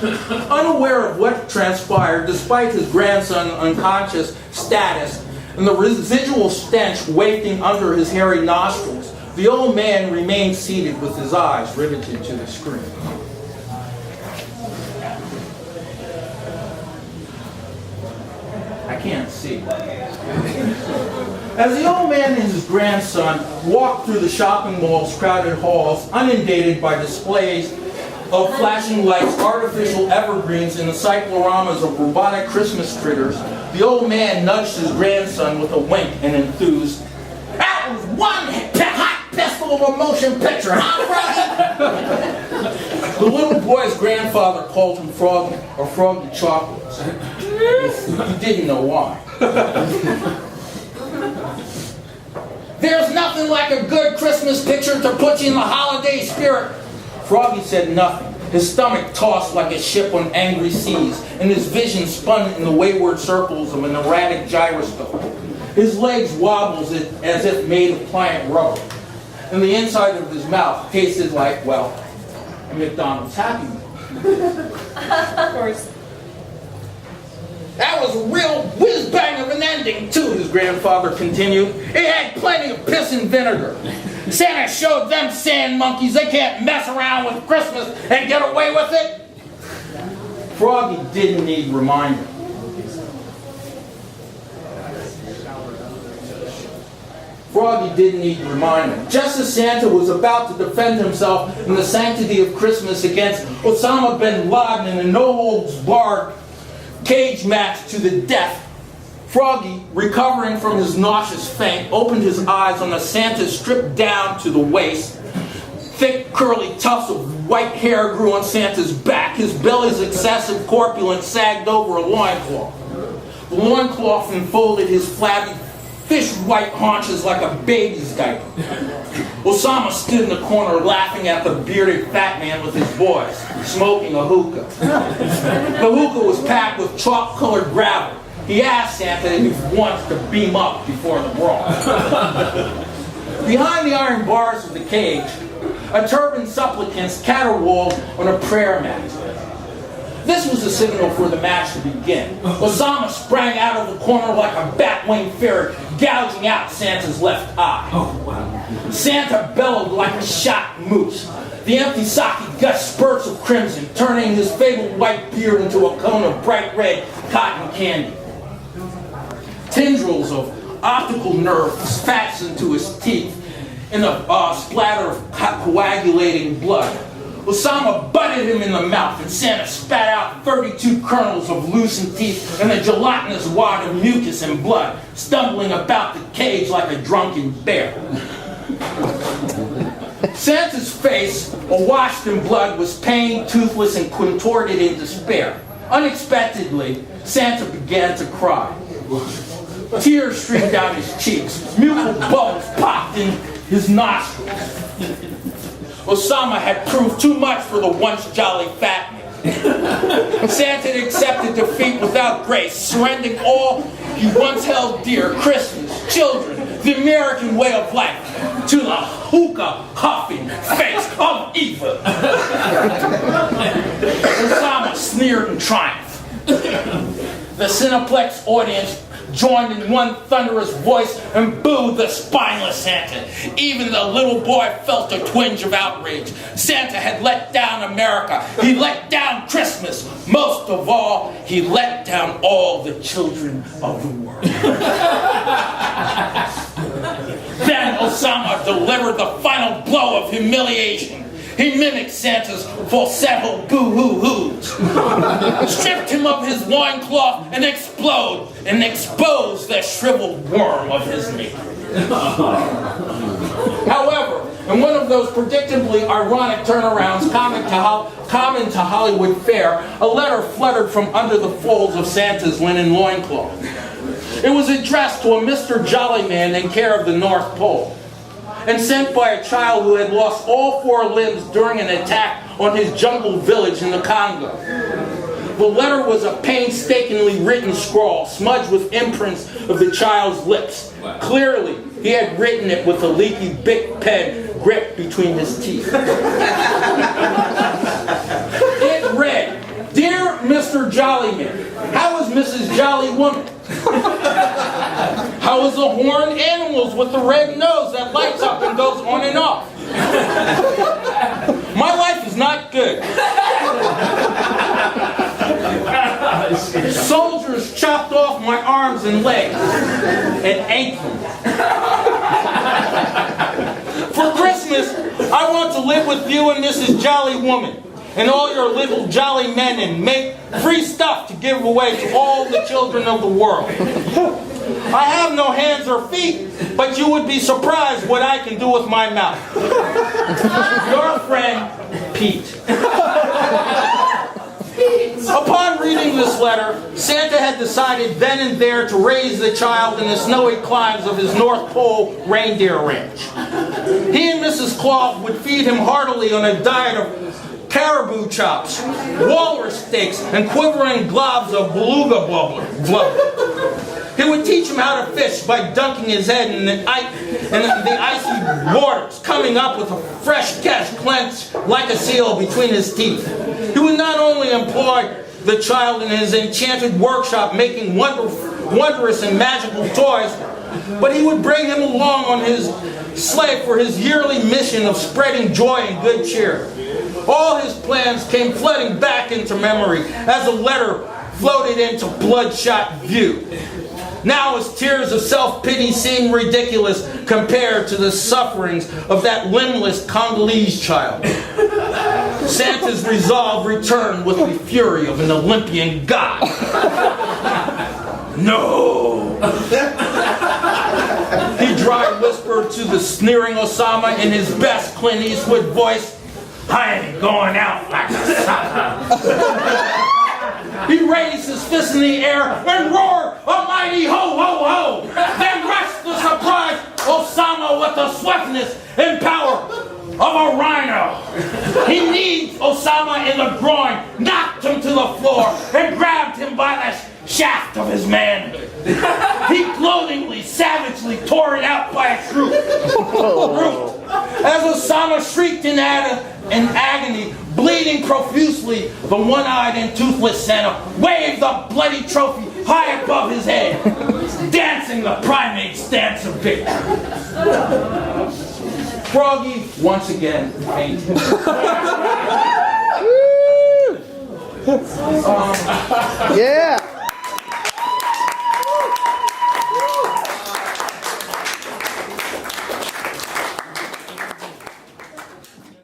Unaware of what transpired, despite his grandson's unconscious status and the residual stench wafting under his hairy nostrils, the old man remained seated with his eyes riveted to the screen. I can't see. As the old man and his grandson walked through the shopping mall's crowded halls, inundated by displays of flashing lights, artificial evergreens, and the cycloramas of robotic Christmas critters, the old man nudged his grandson with a wink and enthused, "That was one hot pistol of a motion picture, huh, Froggy?" The little boy's grandfather called him Froggy, or Froggy Chocolates. He didn't know why. "There's nothing like a good Christmas picture to put you in the holiday spirit." Froggy said nothing. His stomach tossed like a ship on angry seas, and his vision spun in the wayward circles of an erratic gyroscope. His legs wobbled as if made of pliant rubber, and the inside of his mouth tasted like, well, a McDonald's Happy Meal. Of course. "That was a real whiz-bang of an ending, too," his grandfather continued. "It had plenty of piss and vinegar. Santa showed them sand monkeys they can't mess around with Christmas and get away with it." Froggy didn't need reminding. Froggy didn't need reminding. Just as Santa was about to defend himself in the sanctity of Christmas against Osama bin Laden in a no-holds-barred cage match to the death, Froggy, recovering from his nauseous faint, opened his eyes on a Santa stripped down to the waist. Thick, curly tufts of white hair grew on Santa's back. His belly's excessive corpulence sagged over a loincloth. The loincloth enfolded his flabby, fish-white haunches like a baby's diaper. Osama stood in the corner laughing at the bearded fat man with his boys, smoking a hookah. The hookah was packed with chalk-colored gravel. He asked Santa if he wanted to beam up before the brawl. Behind the iron bars of the cage, a turbaned supplicant caterwauled on a prayer mat. This was the signal for the match to begin. Osama sprang out of the corner like a bat-winged ferret, gouging out Santa's left eye. Santa bellowed like a shot moose. The empty socket gushed spurts of crimson, turning his fabled white beard into a cone of bright red cotton candy. Tendrils of optical nerves fastened to his teeth in a splatter of coagulating blood. Osama butted him in the mouth, and Santa spat out 32 kernels of loosened teeth and a gelatinous wad of mucus and blood, stumbling about the cage like a drunken bear. Santa's face, awash in blood, was pained, toothless, and contorted in despair. Unexpectedly, Santa began to cry. Tears streamed down his cheeks. Mucus bubbles popped in his nostrils. Osama had proved too much for the once jolly fat man. Santa had accepted defeat without grace, surrendering all he once held dear, Christmas, children, the American way of life, to the hookah-huffing face of evil. Osama sneered in triumph. The Cineplex audience joined in one thunderous voice and booed the spineless Santa. Even the little boy felt a twinge of outrage. Santa had let down America. He let down Christmas. Most of all, he let down all the children of the world. Then Osama delivered the final blow of humiliation. He mimicked Santa's falsetto boo-hoo-hoos, stripped him of his loincloth, and exposed the shriveled worm of his nature. However, in one of those predictably ironic turnarounds common to Hollywood fare, a letter fluttered from under the folds of Santa's linen loincloth. It was addressed to a Mr. Jollyman in care of the North Pole, and sent by a child who had lost all 4 limbs during an attack on his jungle village in the Congo. The letter was a painstakingly written scrawl, smudged with imprints of the child's lips. Clearly, he had written it with a leaky Bic pen gripped between his teeth. It read, Jolly Woman. How is the horned animals with the red nose that lights up and goes on and off? My life is not good. Soldiers chopped off my arms and legs and ate them. For Christmas, I want to live with you and Mrs. Jolly Woman and all your little jolly men and make free stuff to give away to all the children of the world. I have no hands or feet, but you would be surprised what I can do with my mouth. Your friend, Pete. Upon reading this letter, Santa had decided then and there to raise the child in the snowy climes of his North Pole reindeer ranch. He and Mrs. Claus would feed him heartily on a diet of caribou chops, walrus steaks, and quivering globs of beluga blubber. He would teach him how to fish by dunking his head in the icy waters, coming up with a fresh catch clenched like a seal between his teeth. He would not only employ the child in his enchanted workshop making wondrous and magical toys, but he would bring him along on his sleigh for his yearly mission of spreading joy and good cheer. All his plans came flooding back into memory as a letter floated into bloodshot view. Now his tears of self-pity seem ridiculous compared to the sufferings of that limbless Congolese child. Santa's resolve returned with the fury of an Olympian god. No! He dry whispered to the sneering Osama in his best Clint Eastwood voice, I ain't going out like a sucker. He raised his fist in the air and roared a mighty ho, ho, ho. Then rushed the surprised Osama with the swiftness and power of a rhino. He kneed Osama in the groin, knocked him to the floor, and grabbed him by the shaft of his manhood. He gloatingly, savagely tore it out by its root. As Osama shrieked in agony, bleeding profusely, the one-eyed and toothless Santa waved the bloody trophy high above his head, dancing the primate's dance of victory. Froggy once again fainted. Yeah.